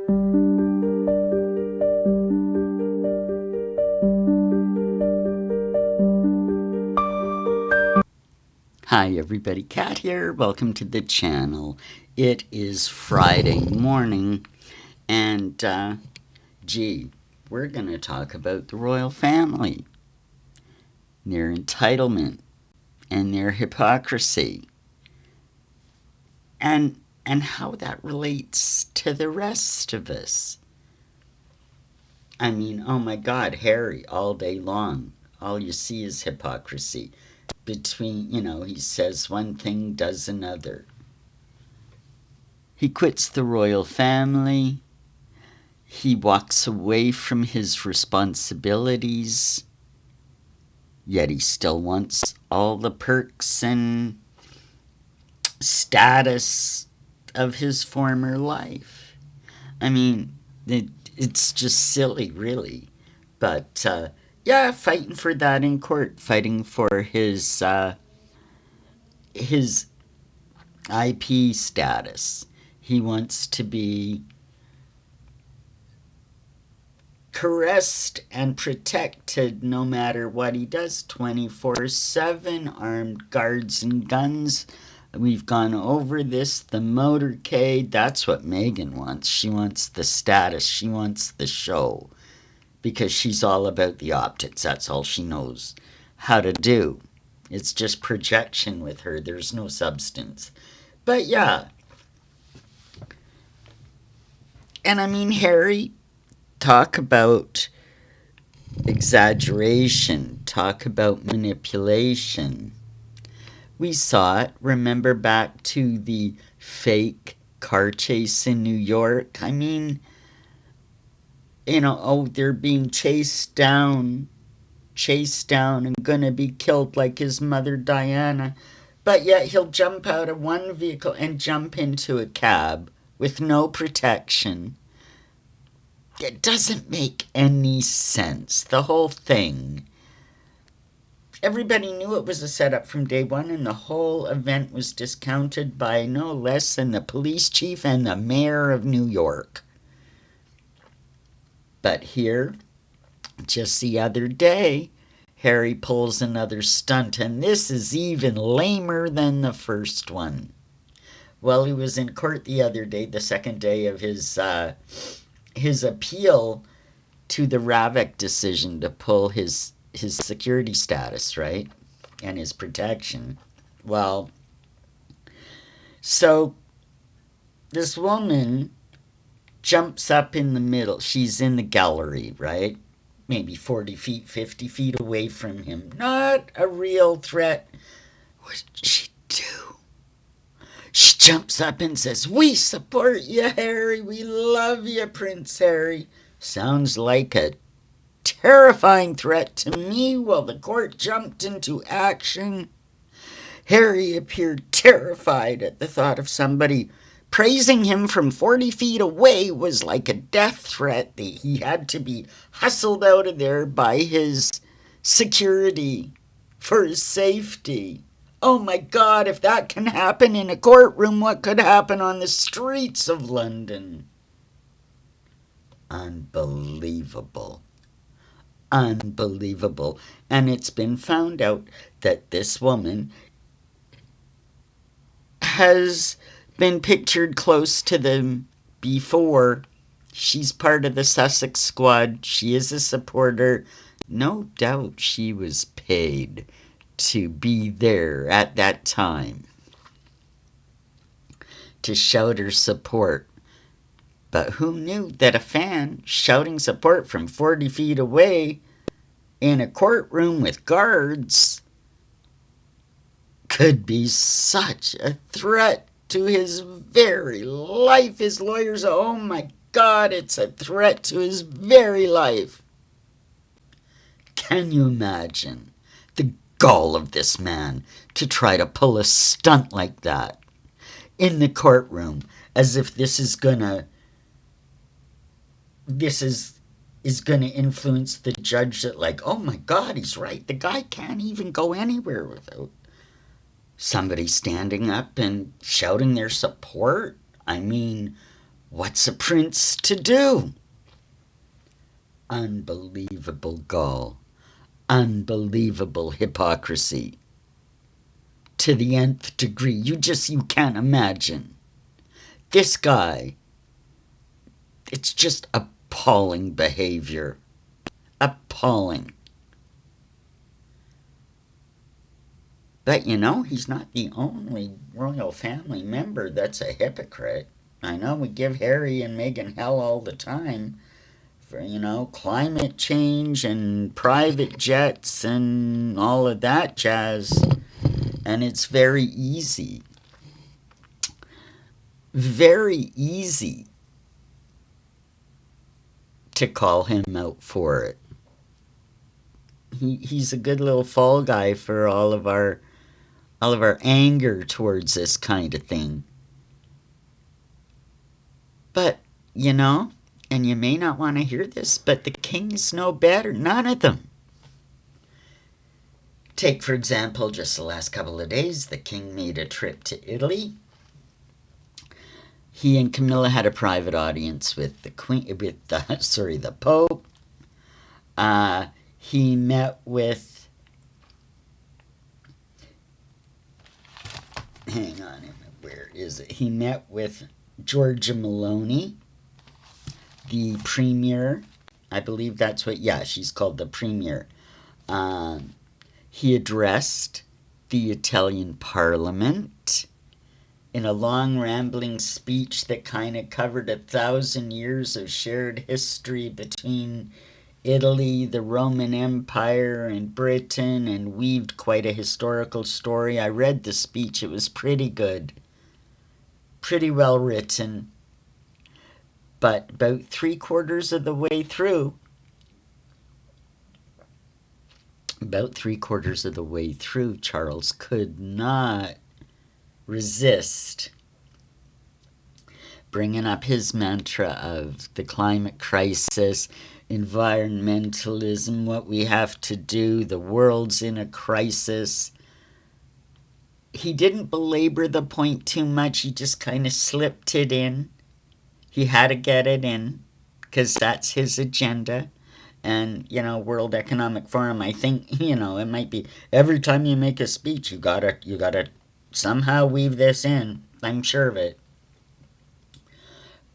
Hi everybody, Kat here. Welcome to the channel. It is Friday morning and we're going to talk about the royal family, their entitlement and their hypocrisy and how that relates to the rest of us. I mean, oh my God, Harry, all day long, all you see is hypocrisy. Between, he says one thing, does another. He quits the royal family. He walks away from his responsibilities, yet he still wants all the perks and status of his former life. I mean, it's just silly, really. But, yeah, fighting for that in court, fighting for his IP status. He wants to be caressed and protected no matter what he does, 24/7, armed guards and guns. We've gone over this, the motorcade. That's what Meghan wants. She wants the status. She wants the show because she's all about the optics. That's all she knows how to do. It's just projection with her. There's no substance. But yeah. And I mean, Harry, talk about exaggeration, talk about manipulation. We saw it. Remember back to the fake car chase in New York? I mean, they're being chased down and gonna be killed like his mother Diana. But yet he'll jump out of one vehicle and jump into a cab with no protection. It doesn't make any sense, the whole thing. Everybody knew it was a setup from day one, and the whole event was discounted by no less than the police chief and the mayor of New York. But here, just the other day, Harry pulls another stunt, and this is even lamer than the first one. Well, he was in court the other day, the second day of his appeal to the Ravik decision to pull his security status, right? And his protection. Well, so this woman jumps up in the middle. She's in the gallery, right? Maybe 40 feet, 50 feet away from him. Not a real threat. What did she do? She jumps up and says, "We support you, Harry. We love you, Prince Harry." Sounds like a terrifying threat to me. Well, the court jumped into action. Harry appeared terrified at the thought of somebody praising him from 40 feet away was like a death threat. He had to be hustled out of there by his security for his safety. Oh my God, if that can happen in a courtroom, what could happen on the streets of London? Unbelievable. Unbelievable. And it's been found out that this woman has been pictured close to them before. She's part of the Sussex squad. She is a supporter. No doubt she was paid to be there at that time to shout her support. But who knew that a fan shouting support from 40 feet away in a courtroom with guards could be such a threat to his very life? His lawyers, oh my God, it's a threat to his very life. Can you imagine the gall of this man to try to pull a stunt like that in the courtroom, as if this is gonna influence the judge, that like, oh my God, he's right. The guy can't even go anywhere without somebody standing up and shouting their support. I mean, What's a prince to do? Unbelievable gall. Unbelievable hypocrisy. To the nth degree. You can't imagine. This guy, it's just appalling behavior. Appalling. But he's not the only royal family member that's a hypocrite. I know we give Harry and Meghan hell all the time for, climate change and private jets and all of that jazz. And it's very easy to call him out for it. He's a good little fall guy for all of our anger towards this kind of thing. But, and you may not want to hear this, but the kings know better. None of them. Take, for example, just the last couple of days, the king made a trip to Italy. He and Camilla had a private audience with the Pope. He met with, hang on a minute, where is it? He met with Giorgia Meloni, the premier. I believe that's what, she's called the premier. He addressed the Italian parliament in a long rambling speech that kind of covered 1,000 years of shared history between Italy, the Roman Empire, and Britain, and weaved quite a historical story. I read the speech. It was pretty good. Pretty well written. But about 3/4 of the way through, Charles could not resist bringing up his mantra of the climate crisis, environmentalism, what we have to do, the world's in a crisis. He didn't belabor the point too much. He just kind of slipped it in. He had to get it in because that's his agenda. And, World Economic Forum, I think, it might be every time you make a speech, you gotta somehow weave this in. I'm sure of it.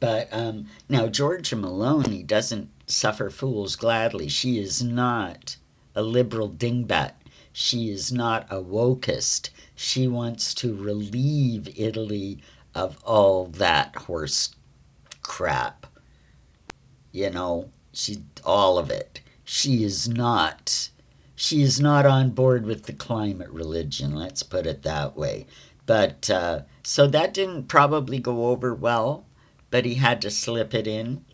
But now Giorgia Meloni doesn't suffer fools gladly. She is not a liberal dingbat. She is not a wokist. She wants to relieve Italy of all that horse crap. All of it. She is not on board with the climate religion, let's put it that way. But so that didn't probably go over well, but he had to slip it in.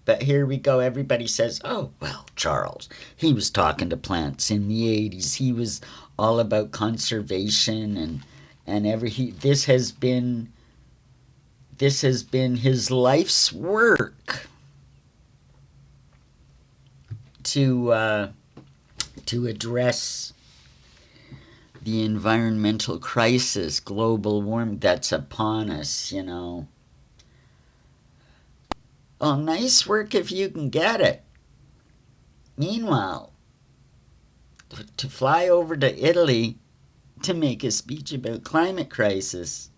But here we go. Everybody says, oh, well, Charles, he was talking to plants in the 80s. He was all about conservation and this has been his life's work to address the environmental crisis, global warming that's upon us, Well, nice work if you can get it. Meanwhile, to fly over to Italy to make a speech about climate crisis,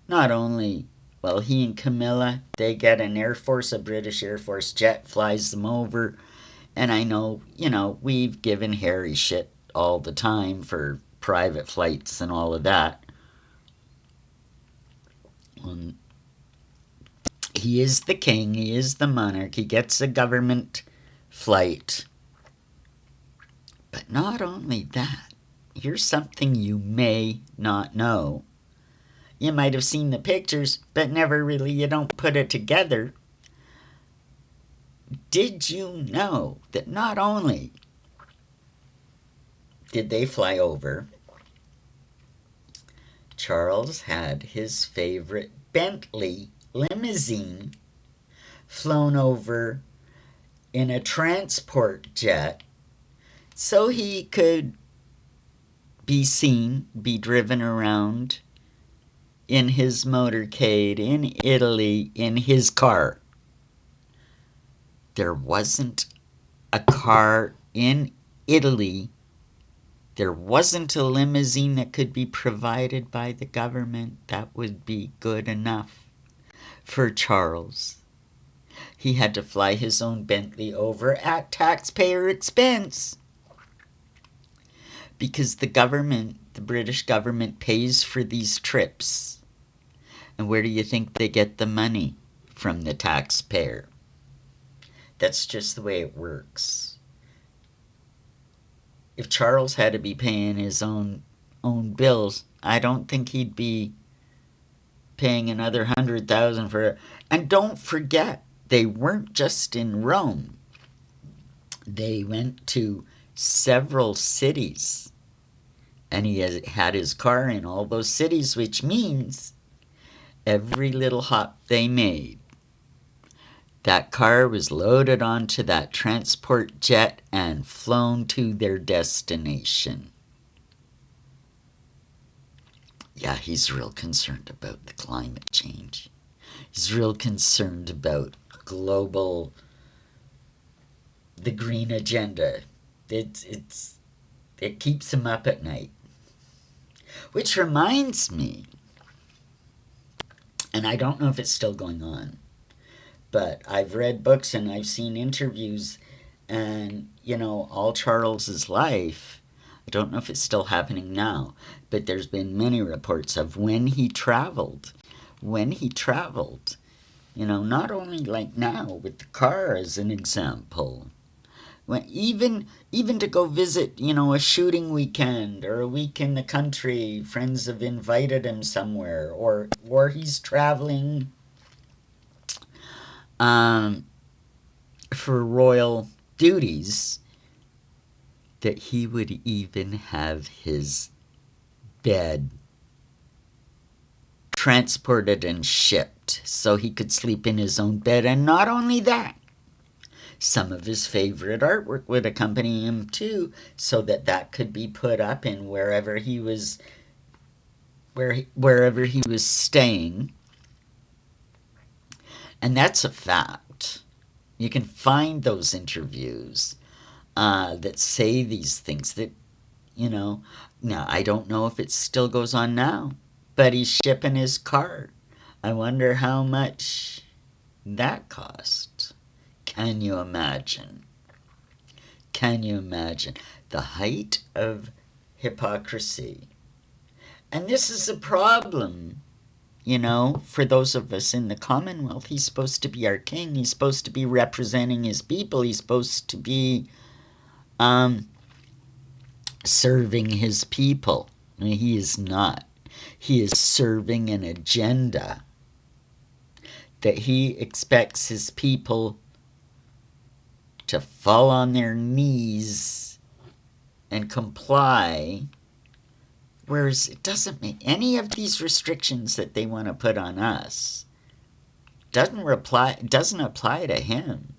not only, well, he and Camilla, they get an Air Force, a British Air Force jet flies them over. And I know, we've given Harry shit all the time for private flights and all of that. He is the king, he is the monarch, he gets a government flight. But not only that, here's something you may not know. You might have seen the pictures, but you don't put it together. Did you know that not only did they fly over, Charles had his favorite Bentley limousine flown over in a transport jet so he could be seen, be driven around in his motorcade in Italy in his car. There wasn't a car in Italy. There wasn't a limousine that could be provided by the government that would be good enough for Charles. He had to fly his own Bentley over at taxpayer expense because the government, the British government, pays for these trips. And where do you think they get the money? From the taxpayer. That's just the way it works. If Charles had to be paying his own bills, I don't think he'd be paying another $100,000 for it. And don't forget, they weren't just in Rome. They went to several cities. And he had his car in all those cities, which means every little hop they made, that car was loaded onto that transport jet and flown to their destination. Yeah, he's real concerned about the climate change. He's real concerned about the green agenda. It keeps him up at night. Which reminds me, and I don't know if it's still going on, but I've read books and I've seen interviews, and, all Charles's life, I don't know if it's still happening now, but there's been many reports of when he traveled, not only like now with the car as an example, when even to go visit, a shooting weekend or a week in the country, friends have invited him somewhere, or he's traveling for royal duties, that he would even have his bed transported and shipped so he could sleep in his own bed. And not only that, some of his favorite artwork would accompany him too, so that could be put up in wherever he was staying. And that's a fact. You can find those interviews that say these things that, now I don't know if it still goes on now, but he's shipping his car. I wonder how much that cost. Can you imagine? The height of hypocrisy? And this is a problem, for those of us in the Commonwealth. He's supposed to be our king. He's supposed to be representing his people. He's supposed to be serving his people. I mean, he is not. He is serving an agenda that he expects his people to fall on their knees and comply, whereas it doesn't make any of these restrictions that they want to put on us doesn't apply to him.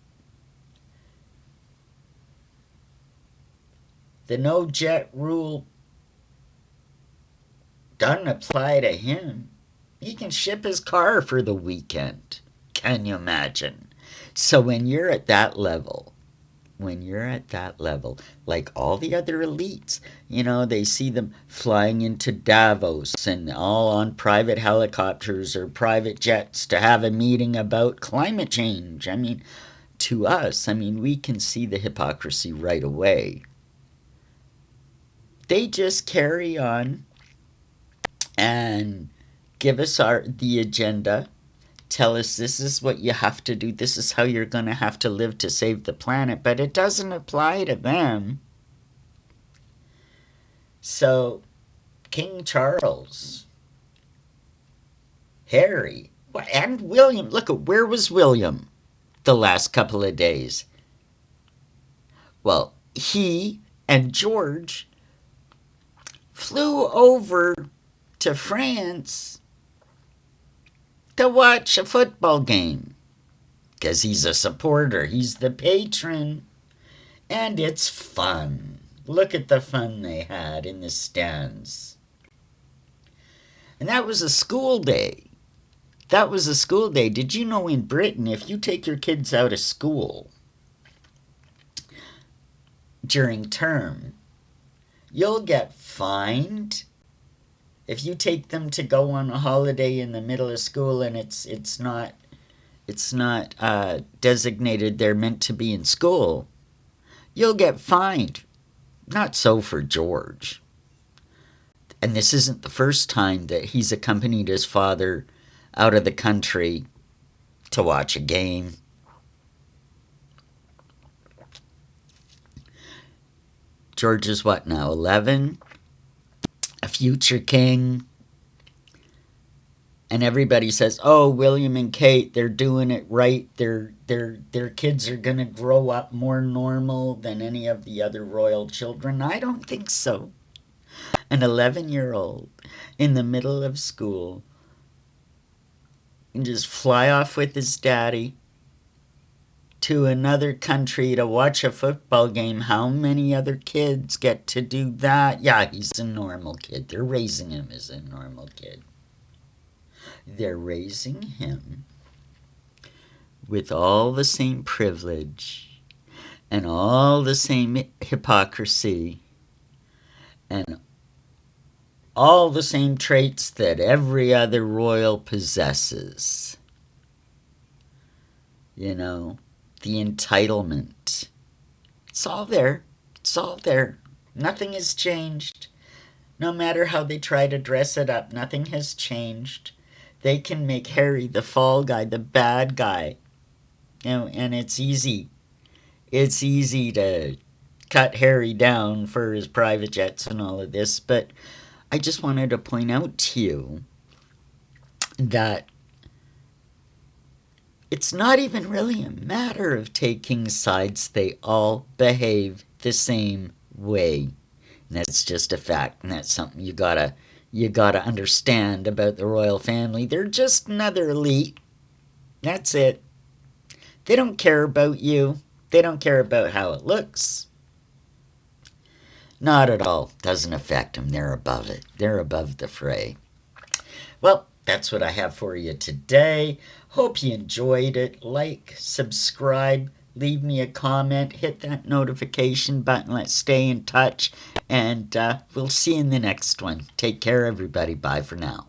The no jet rule doesn't apply to him. He can ship his car for the weekend. Can you imagine? So when you're at that level, like all the other elites, they see them flying into Davos and all on private helicopters or private jets to have a meeting about climate change. I mean, to us, we can see the hypocrisy right away. They just carry on and give us the agenda, tell us this is what you have to do, this is how you're going to have to live to save the planet, but it doesn't apply to them. So, King Charles, Harry, and William, look, where was William the last couple of days? Well, he and George flew over to France to watch a football game because he's a supporter, he's the patron, and it's fun. Look at the fun they had in the stands. And that was a school day. That was a school day. Did you know in Britain, if you take your kids out of school during term, you'll get fined. If you take them to go on a holiday in the middle of school and it's not designated they're meant to be in school, you'll get fined. Not so for George. And this isn't the first time that he's accompanied his father out of the country to watch a game. George is what now, 11? A future king. And everybody says, oh, William and Kate, they're doing it right. Their kids are going to grow up more normal than any of the other royal children. I don't think so. An 11-year-old in the middle of school can just fly off with his daddy to another country to watch a football game. How many other kids get to do that? Yeah, he's a normal kid. They're raising him as a normal kid. They're raising him with all the same privilege and all the same hypocrisy and all the same traits that every other royal possesses. You know, the entitlement. It's all there. It's all there. Nothing has changed. No matter how they try to dress it up, nothing has changed. They can make Harry the fall guy, the bad guy. You know, and it's easy. It's easy to cut Harry down for his private jets and all of this, but I just wanted to point out to you that it's not even really a matter of taking sides. They all behave the same way. And that's just a fact, and that's something you gotta understand about the royal family. They're just another elite. That's it. They don't care about you. They don't care about how it looks. Not at all. Doesn't affect them. They're above it. They're above the fray. Well, that's what I have for you today. Hope you enjoyed it. Like, subscribe, leave me a comment, hit that notification button. Let's stay in touch, and we'll see you in the next one. Take care, everybody. Bye for now.